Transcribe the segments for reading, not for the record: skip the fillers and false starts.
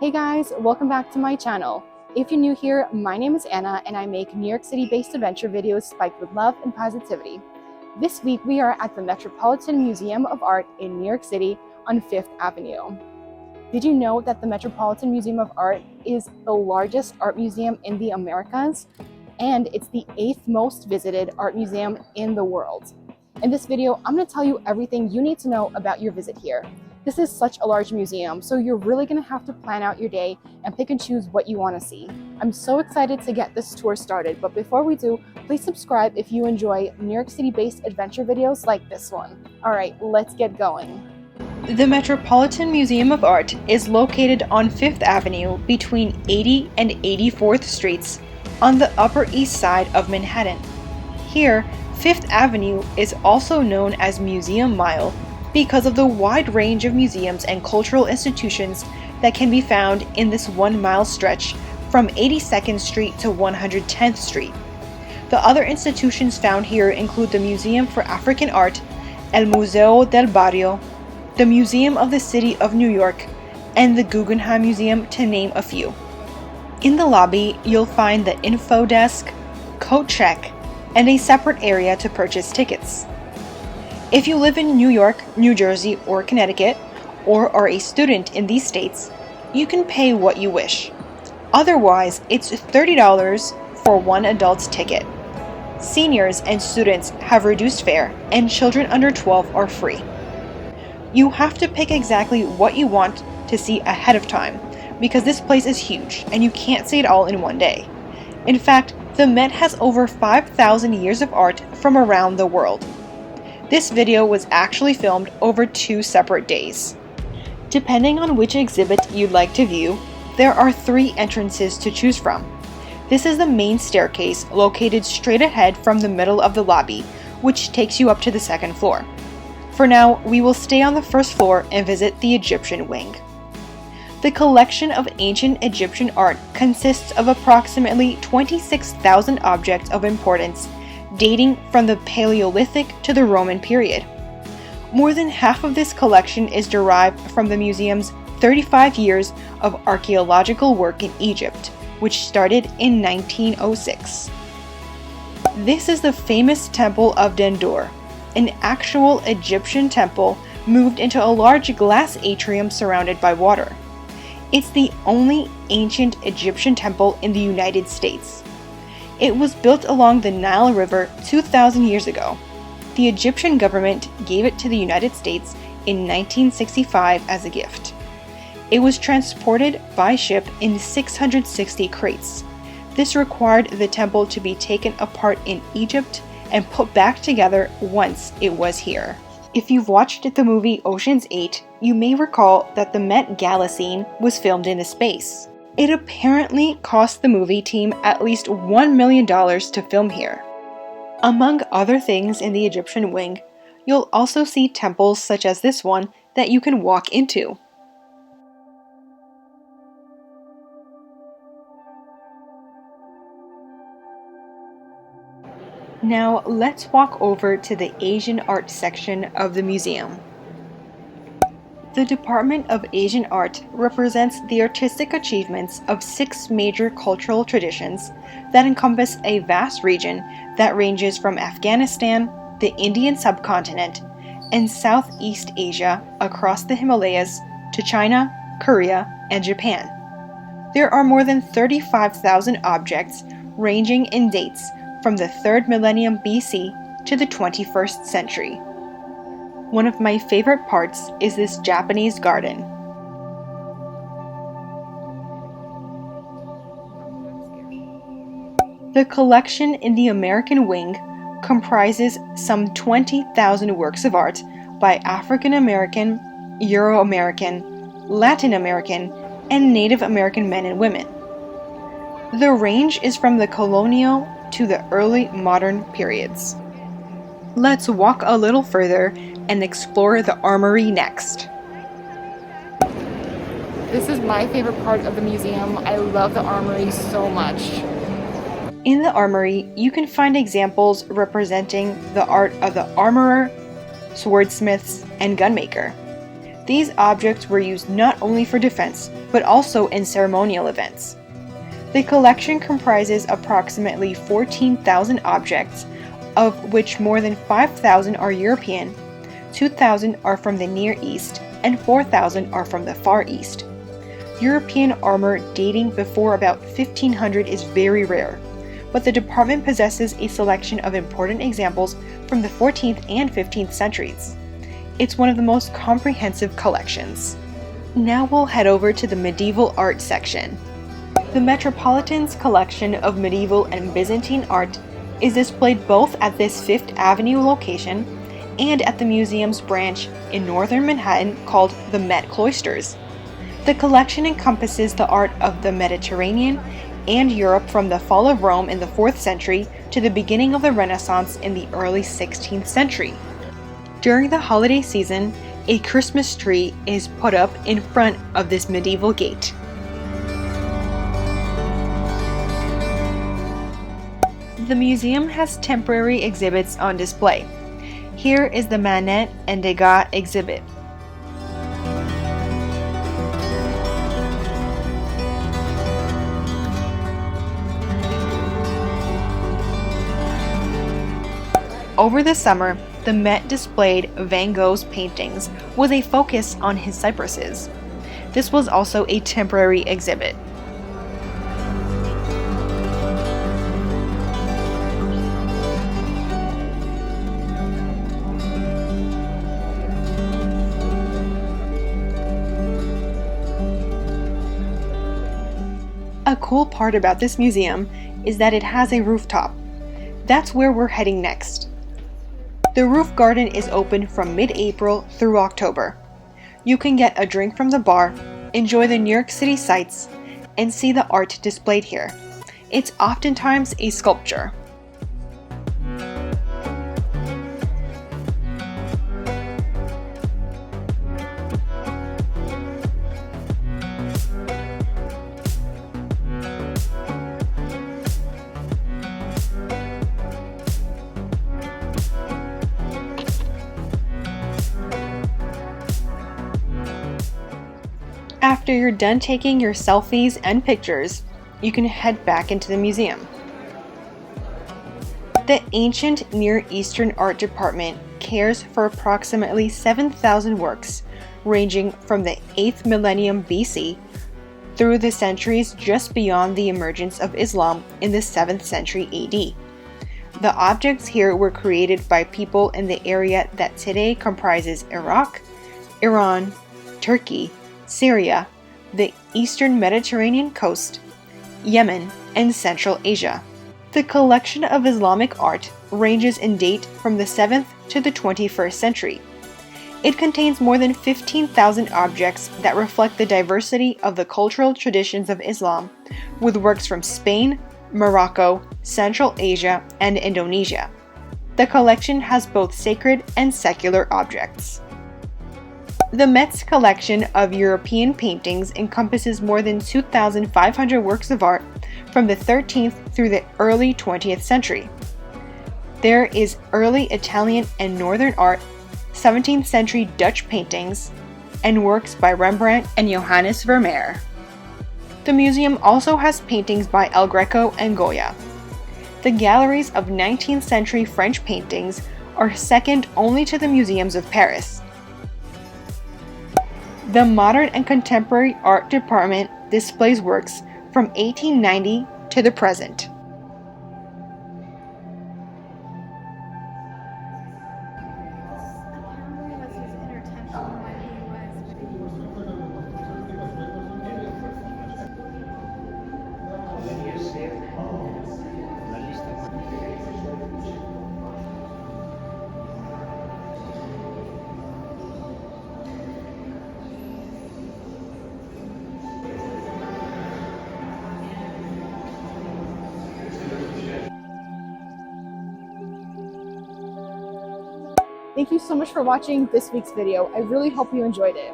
Hey guys, welcome back to my channel. If you're new here, my name is Anna and I make New York City-based adventure videos spiked with love and positivity. This week we are at the Metropolitan Museum of Art in New York City on 5th Avenue. Did you know that the Metropolitan Museum of Art is the largest art museum in the Americas? And it's the 8th most visited art museum in the world. In this video, I'm going to tell you everything you need to know about your visit here. This is such a large museum, so you're really going to have to plan out your day and pick and choose what you want to see. I'm so excited to get this tour started, but before we do, please subscribe if you enjoy New York City-based adventure videos like this one. Alright, let's get going. The Metropolitan Museum of Art is located on 5th Avenue between 80 and 84th Streets on the Upper East Side of Manhattan. Here, 5th Avenue is also known as Museum Mile because of the wide range of museums and cultural institutions that can be found in this 1 mile stretch from 82nd Street to 110th Street. The other institutions found here include the Museum for African Art, El Museo del Barrio, the Museum of the City of New York, and the Guggenheim Museum, to name a few. In the lobby, you'll find the info desk, coat check, and a separate area to purchase tickets. If you live in New York, New Jersey, or Connecticut, or are a student in these states, you can pay what you wish. Otherwise, it's $30 for one adult's ticket. Seniors and students have reduced fare, and children under 12 are free. You have to pick exactly what you want to see ahead of time, because this place is huge, and you can't see it all in one day. In fact, the Met has over 5,000 years of art from around the world. This video was actually filmed over 2 separate days. Depending on which exhibit you'd like to view, there are 3 entrances to choose from. This is the main staircase located straight ahead from the middle of the lobby, which takes you up to the 2nd floor. For now, we will stay on the 1st floor and visit the Egyptian wing. The collection of ancient Egyptian art consists of approximately 26,000 objects of importance dating from the Paleolithic to the Roman period. More than half of this collection is derived from the museum's 35 years of archaeological work in Egypt, which started in 1906. This is the famous Temple of Dendur, an actual Egyptian temple moved into a large glass atrium surrounded by water. It's the only ancient Egyptian temple in the United States. It was built along the Nile River 2,000 years ago. The Egyptian government gave it to the United States in 1965 as a gift. It was transported by ship in 660 crates. This required the temple to be taken apart in Egypt and put back together once it was here. If you've watched the movie Ocean's 8, you may recall that the Met Gala scene was filmed in this space. It apparently cost the movie team at least $1 million to film here. Among other things in the Egyptian wing, you'll also see temples such as this one that you can walk into. Now let's walk over to the Asian art section of the museum. The Department of Asian Art represents the artistic achievements of 6 major cultural traditions that encompass a vast region that ranges from Afghanistan, the Indian subcontinent, and Southeast Asia across the Himalayas to China, Korea, and Japan. There are more than 35,000 objects ranging in dates from the 3rd millennium BC to the 21st century. One of my favorite parts is this Japanese garden. The collection in the American wing comprises some 20,000 works of art by African American, Euro American, Latin American, and Native American men and women. The range is from the colonial to the early modern periods. Let's walk a little further and explore the Armory next. This is my favorite part of the museum. I love the Armory so much. In the Armory, you can find examples representing the art of the armorer, swordsmiths, and gunmaker. These objects were used not only for defense, but also in ceremonial events. The collection comprises approximately 14,000 objects, of which more than 5,000 are European, 2,000 are from the Near East, and 4,000 are from the Far East. European armor dating before about 1500 is very rare, but the department possesses a selection of important examples from the 14th and 15th centuries. It's one of the most comprehensive collections. Now we'll head over to the medieval art section. The Metropolitan's collection of medieval and Byzantine art is displayed both at this Fifth Avenue location and at the museum's branch in northern Manhattan called the Met Cloisters. The collection encompasses the art of the Mediterranean and Europe from the fall of Rome in the 4th century to the beginning of the Renaissance in the early 16th century. During the holiday season, a Christmas tree is put up in front of this medieval gate. The museum has temporary exhibits on display. Here is the Manet and Degas exhibit. Over the summer, the Met displayed Van Gogh's paintings with a focus on his cypresses. This was also a temporary exhibit. A cool part about this museum is that it has a rooftop. That's where we're heading next. The roof garden is open from mid-April through October. You can get a drink from the bar, enjoy the New York City sights, and see the art displayed here. It's oftentimes a sculpture. After you're done taking your selfies and pictures, you can head back into the museum. The Ancient Near Eastern Art Department cares for approximately 7,000 works, ranging from the 8th millennium BC through the centuries just beyond the emergence of Islam in the 7th century AD. The objects here were created by people in the area that today comprises Iraq, Iran, Turkey, Syria, the eastern Mediterranean coast, Yemen, and Central Asia. The collection of Islamic art ranges in date from the 7th to the 21st century. It contains more than 15,000 objects that reflect the diversity of the cultural traditions of Islam, with works from Spain, Morocco, Central Asia, and Indonesia. The collection has both sacred and secular objects. The Met's collection of European paintings encompasses more than 2,500 works of art from the 13th through the early 20th century. There is early Italian and Northern art, 17th century Dutch paintings, and works by Rembrandt and Johannes Vermeer. The museum also has paintings by El Greco and Goya. The galleries of 19th century French paintings are second only to the museums of Paris. The Modern and Contemporary Art Department displays works from 1890 to the present. Thank you so much for watching this week's video. I really hope you enjoyed it.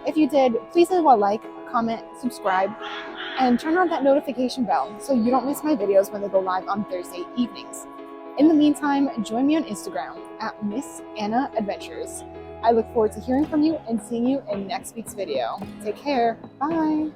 If you did, please leave a like, comment, subscribe, and turn on that notification bell so you don't miss my videos when they go live on Thursday evenings. In the meantime, join me on Instagram at Miss Anna Adventures. I look forward to hearing from you and seeing you in next week's video. Take care. Bye.